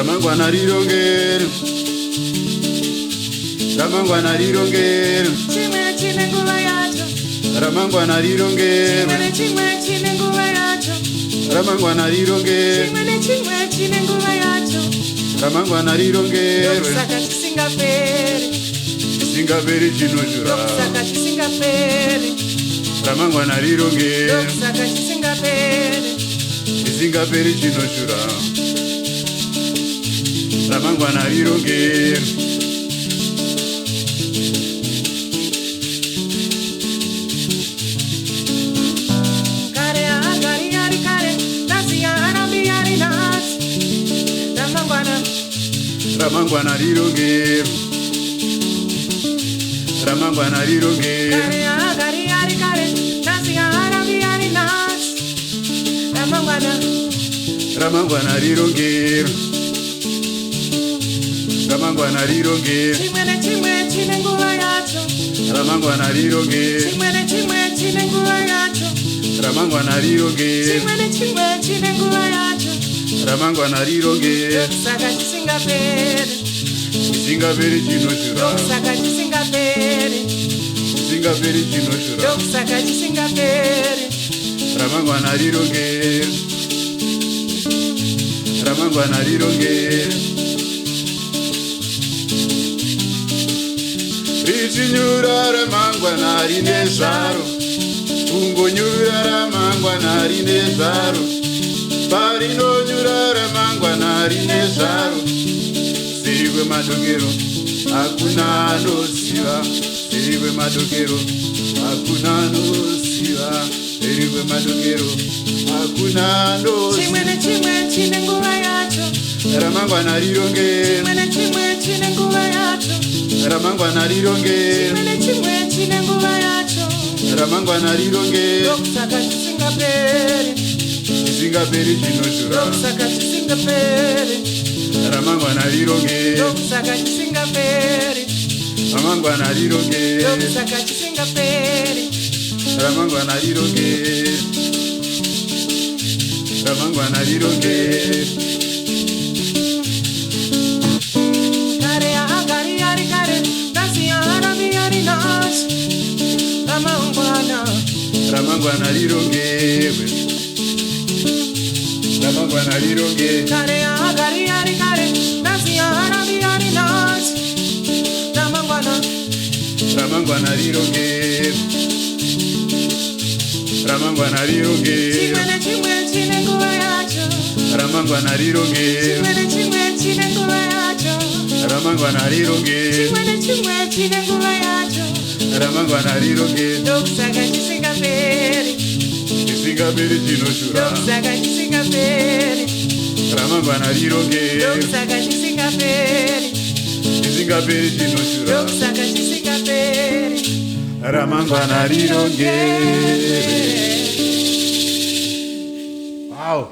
ramangwana rirongero, ramangwana rirongero, chimwe chine nguva yacho, ramangwana rirongero, chimwe nechimwe chine nguva yacho, ramangwana rirongero, chimwe nechimwe chine nguva yacho, ramangwana rirongero, saka chisingaperi, chisingaperi chinoshura, saka chisingaperi, ramangwana rirongero, saka chisingaperi, chisingaperi chinoshura, ramangwana rirongero. kare agari ari kare, nasi arambi ari nasi, ramangwana, Ramangwana rirongero, ramangwana rirongero, kare agari ari kare, nasi arambi ari nasi, ramangwana, ramangwana rirongero, ramangwana rirongero, chimwe nechimwe chine nguva yacho, ramangwana rirongero, chimwe nechimwe chine nguva yacho, ramangwana rirongero, chimwe nechimwe chine nguva yacho, ramangwana rirongero, saka chisingaperi, chisingaperi chinoshura, saka chisingaperi, chisingaperi chinoshura, saka chisingaperi, ramangwana rirongero, ramangwana rirongero, richinyura ramangwana rine zvaro, kungonyura ramangwana rine zvaro, parinonyura ramangwana rine zvaro, siri kwemadokero hakuna anoziva, siri kwemadokero hakuna anoziva, siri kwemadokero hakuna chimwe anoziva, nechimwe chine nguva yacho, ramangwana rirongero, chimwe nechimwe chine nguva yacho, ramangwana rirongero, chimwe nechimwe chine nguva yacho, ramangwana rirongero, saka chisingaperi, chisingaperi chinoshura, saka chisingaperi, ramangwana rirongero, saka chisingaperi, ramangwana rirongero, saka chisingaperi, ramangwana rirongero, ramangwana rirongero, kare agari ari kare, nasi arambi ari nasi, ramangwana, ramangwana rirongero, ramangwana rirongero, kare agari ari kare, nasi arambi ari nasi, ramangwana, ramangwana rirongero, ramangwana rirongero, chimwe nechimwe chine nguva yacho, ramangwana rirongero, chimwe nechimwe chine nguva yacho, ramangwana rirongero, chimwe nechimwe chine nguva yacho, ramangwana rirongero, saka chisingaperi, chisingaperi chinoshura, saka chisingaperi, ramangwana rirongero, saka chisingaperi, chisingaperi chinoshura, saka chisingaperi, ramangwana rirongero. Wow.